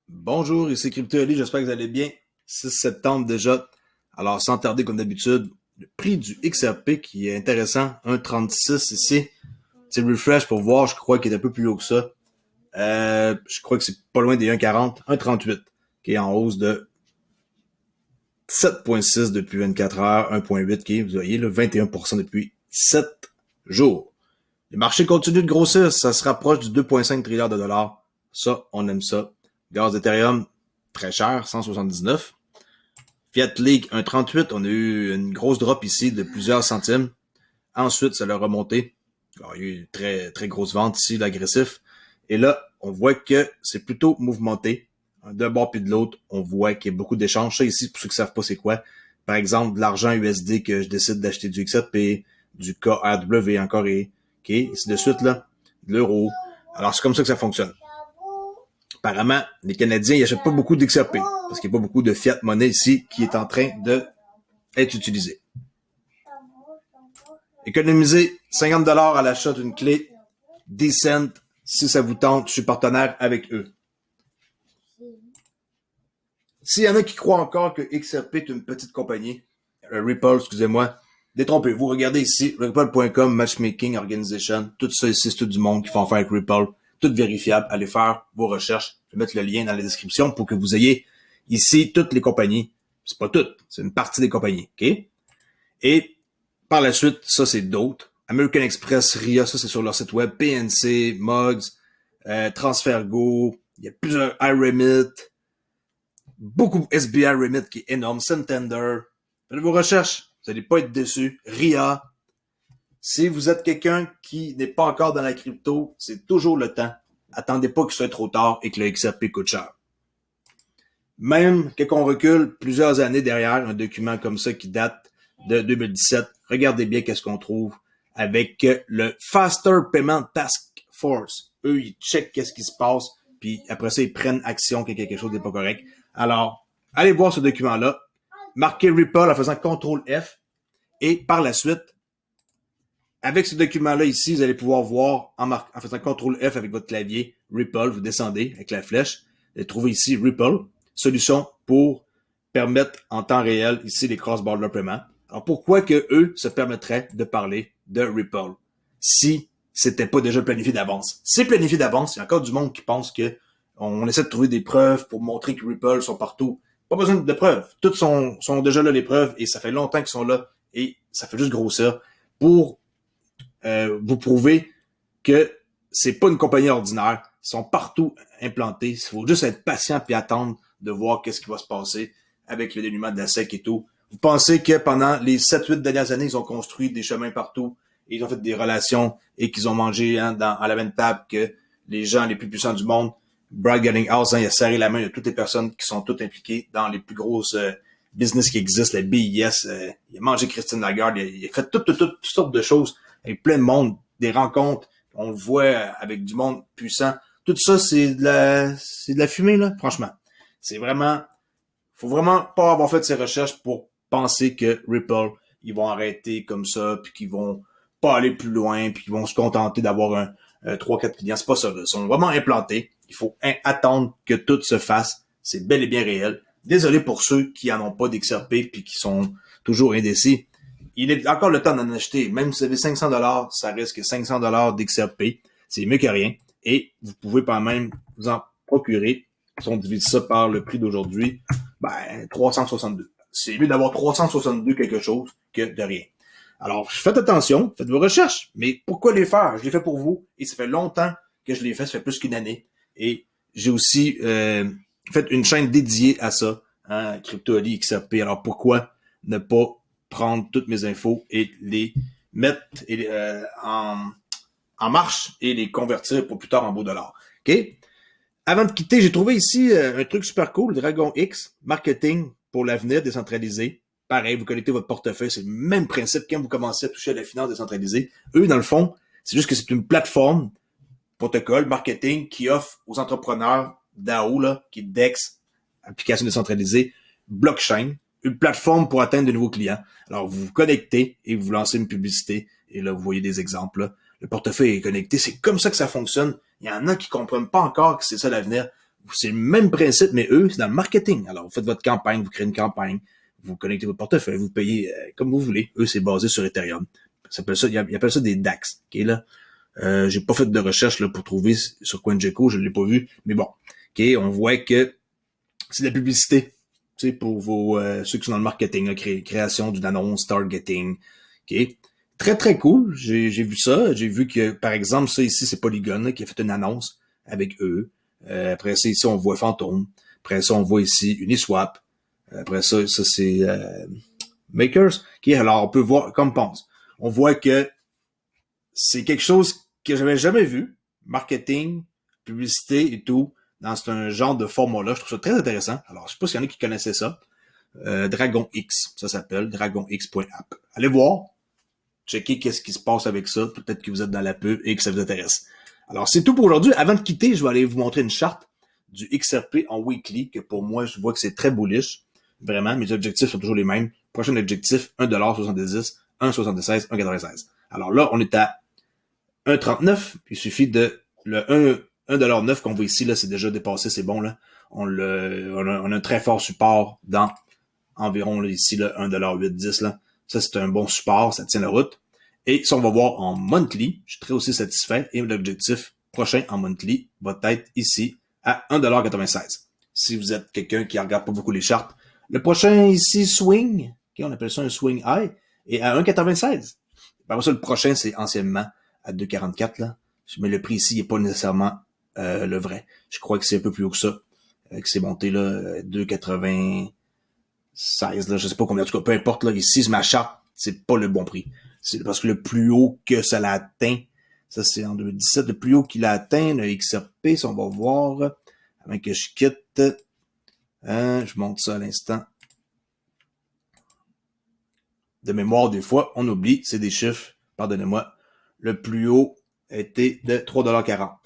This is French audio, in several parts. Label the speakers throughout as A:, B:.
A: Bonjour, ici CryptoEli, j'espère que vous allez bien. 6 septembre déjà. Alors, sans tarder comme d'habitude, le prix du XRP qui est intéressant, 1,36 ici. Petit refresh pour voir, je crois qu'il est un peu plus haut que ça. Je crois que c'est pas loin des 1,40, 1,38, qui est en hausse de 7,6 depuis 24 heures, 1,8 qui est, vous voyez, là, 21% depuis 7 jours. Les marchés continuent de grossir, ça se rapproche du 2,5 trilliards de dollars. Ça, on aime ça. Gaz d'Ethereum, très cher, 179. Fiat League, 1,38. On a eu une grosse drop ici de plusieurs centimes. Ensuite, ça l'a remonté. Alors, il y a eu une très, très grosse vente ici, l'agressif. Et là, on voit que c'est plutôt mouvementé. D'un bord puis de l'autre, on voit qu'il y a beaucoup d'échanges. Ça ici, pour ceux qui ne savent pas c'est quoi, par exemple, de l'argent USD que je décide d'acheter du XRP, du KRW encore et OK, ici de suite, là, de l'euro. Alors, c'est comme ça que ça fonctionne. Apparemment, les Canadiens, ils achètent pas beaucoup d'XRP parce qu'il n'y a pas beaucoup de fiat monnaie ici qui est en train d'être utilisée. Économisez 50$ à l'achat d'une clé Decent. Si ça vous tente, je suis partenaire avec eux. S'il y en a qui croient encore que XRP est une petite compagnie, Ripple, excusez-moi, détrompez-vous. Regardez ici, ripple.com, Matchmaking Organization, tout ça ici, c'est tout du monde qui font affaire avec Ripple. Tout vérifiable. Allez faire vos recherches. Je vais mettre le lien dans la description pour que vous ayez ici toutes les compagnies. C'est pas toutes, c'est une partie des compagnies, OK? Et par la suite, ça, c'est d'autres. American Express, RIA, ça, c'est sur leur site web. PNC, Mugs, TransferGo, il y a plusieurs iRemit, beaucoup SBI Remit qui est énorme, Santander. Faites vos recherches, vous n'allez pas être déçus. RIA. Si vous êtes quelqu'un qui n'est pas encore dans la crypto, c'est toujours le temps. Attendez pas que ce soit trop tard et que le XRP coûte cher. Même qu'on recule plusieurs années derrière un document comme ça qui date de 2017, regardez bien qu'est-ce qu'on trouve avec le Faster Payment Task Force. Eux, ils checkent qu'est-ce qui se passe, puis après ça, ils prennent action quand quelque chose n'est pas correct. Alors, allez voir ce document-là, marquez Ripple en faisant CTRL F, et par la suite, avec ce document-là ici, vous allez pouvoir voir en faisant CTRL F avec votre clavier, Ripple, vous descendez avec la flèche, vous allez trouver ici Ripple, solution pour permettre en temps réel ici les cross-border paiements. Alors pourquoi que eux se permettraient de parler de Ripple si c'était pas déjà planifié d'avance? C'est planifié d'avance, il y a encore du monde qui pense que on essaie de trouver des preuves pour montrer que Ripple sont partout. Pas besoin de preuves. Toutes sont déjà là les preuves et ça fait longtemps qu'ils sont là et ça fait juste grossir pour vous prouver que c'est pas une compagnie ordinaire. Ils sont partout implantés. Il faut juste être patient puis attendre de voir qu'est-ce qui va se passer avec le dénouement de la SEC et tout. Vous pensez que pendant les 7-8 dernières années, ils ont construit des chemins partout, et ils ont fait des relations et qu'ils ont mangé à la même table que les gens les plus puissants du monde. Brad Garlinghouse, il a serré la main de toutes les personnes qui sont toutes impliquées dans les plus grosses business qui existent, la BIS. Il a mangé Christine Lagarde, il a fait toutes sortes de choses avec plein de monde, des rencontres. On le voit avec du monde puissant. Tout ça, c'est de la fumée, là, franchement. C'est vraiment, faut vraiment pas avoir fait ces recherches pour penser que Ripple, ils vont arrêter comme ça, puis qu'ils vont pas aller plus loin, puis qu'ils vont se contenter d'avoir un 3-4 clients. C'est pas ça, là. Ils sont vraiment implantés. Il faut attendre que tout se fasse. C'est bel et bien réel. Désolé pour ceux qui en ont pas d'XRP puis qui sont toujours indécis. Il est encore le temps d'en acheter. Même si vous avez 500$, ça risque 500$ d'XRP. C'est mieux que rien. Et vous pouvez pas même vous en procurer. Si on divise ça par le prix d'aujourd'hui, 362. C'est mieux d'avoir 362 quelque chose que de rien. Alors, faites attention, faites vos recherches. Mais pourquoi les faire? Je les fais pour vous. Et ça fait longtemps que je les fais. Ça fait plus qu'une année. Et j'ai aussi fait une chaîne dédiée à ça, hein, CryptoEli XRP. Alors, pourquoi ne pas prendre toutes mes infos et les mettre en marche et les convertir pour plus tard en beaux dollars. OK? Avant de quitter, j'ai trouvé ici un truc super cool, Dragon X, marketing pour l'avenir décentralisé. Pareil, vous connectez votre portefeuille, c'est le même principe quand vous commencez à toucher à la finance décentralisée. Eux, dans le fond, c'est juste que c'est une plateforme, protocole, marketing, qui offre aux entrepreneurs DAO, là, qui est DEX, application décentralisée, blockchain, une plateforme pour atteindre de nouveaux clients. Alors, vous vous connectez et vous lancez une publicité. Et là, vous voyez des exemples. Là. Le portefeuille est connecté. C'est comme ça que ça fonctionne. Il y en a qui comprennent pas encore que c'est ça l'avenir. C'est le même principe, mais eux, c'est dans le marketing. Alors, vous faites votre campagne, vous créez une campagne, vous connectez votre portefeuille, vous payez comme vous voulez. Eux, c'est basé sur Ethereum. Ils appellent ça des DAX. OK, là? J'ai pas fait de recherche là, pour trouver sur CoinGecko, je l'ai pas vu. Mais bon, OK, on voit que c'est de la publicité. Tu sais, pour vos ceux qui sont dans le marketing, là, création d'une annonce, targeting. OK. Très, très cool. J'ai vu ça. J'ai vu que, par exemple, ça ici, c'est Polygon là, qui a fait une annonce avec eux. Après ça, ici, on voit Phantom. Après ça, on voit ici Uniswap. Après ça, c'est Makers. OK, alors on peut voir, comme pense. On voit que c'est quelque chose que j'avais jamais vu. Marketing, publicité et tout, dans un genre de format-là. Je trouve ça très intéressant. Alors, je sais pas s'il y en a qui connaissaient ça. Dragon X, ça s'appelle dragonx.app. Allez voir, checker qu'est-ce qui se passe avec ça. Peut-être que vous êtes dans la pub et que ça vous intéresse. Alors, c'est tout pour aujourd'hui. Avant de quitter, je vais aller vous montrer une charte du XRP en weekly, que pour moi, je vois que c'est très bullish. Vraiment, mes objectifs sont toujours les mêmes. Prochain objectif, 1,70$, 1,76$, 1,96$. Alors là, on est à 1,39$. Il suffit de le 1,9$ qu'on voit ici, là, c'est déjà dépassé, c'est bon, là. On a un très fort support dans environ, là, ici, là, 1,810$, là. Ça, c'est un bon support, ça tient la route. Et si on va voir en monthly, je suis très aussi satisfait. Et l'objectif prochain en monthly va être ici à 1,96$. Si vous êtes quelqu'un qui regarde pas beaucoup les chartes, le prochain ici, swing, okay, on appelle ça un swing high, est à 1,96$. Par ça, le prochain, c'est anciennement à 2,44$, là. Mais le prix ici n'est pas nécessairement le vrai. Je crois que c'est un peu plus haut que ça. Que c'est monté là, 2,96$, là, je sais pas combien, en tout cas, peu importe, là, ici, ma charte, c'est pas le bon prix. C'est parce que le plus haut que ça l'a atteint, ça c'est en 2017, le plus haut qu'il a atteint, le XRP, si on va voir, avant que je quitte, je monte ça à l'instant. De mémoire, des fois, on oublie, c'est des chiffres, pardonnez-moi. Le plus haut était de 3,40$.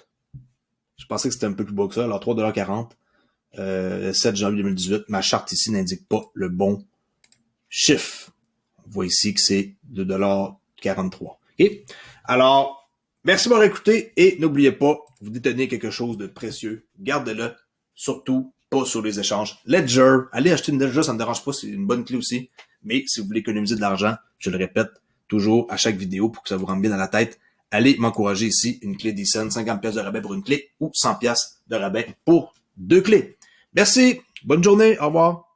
A: Je pensais que c'était un peu plus bas que ça, alors 3,40$. 7 janvier 2018, ma charte ici n'indique pas le bon chiffre. On voit ici que c'est 2,43$. OK? Alors, merci de m'avoir écouté et n'oubliez pas, vous détenez quelque chose de précieux. Gardez-le, surtout pas sur les échanges. Ledger, allez acheter une Ledger, ça ne me dérange pas, c'est une bonne clé aussi. Mais si vous voulez économiser de l'argent, je le répète toujours à chaque vidéo pour que ça vous rentre bien dans la tête, allez m'encourager ici, une clé d'Essen, 50$ de rabais pour une clé ou 100$ de rabais pour 2 clés. Merci, bonne journée, au revoir.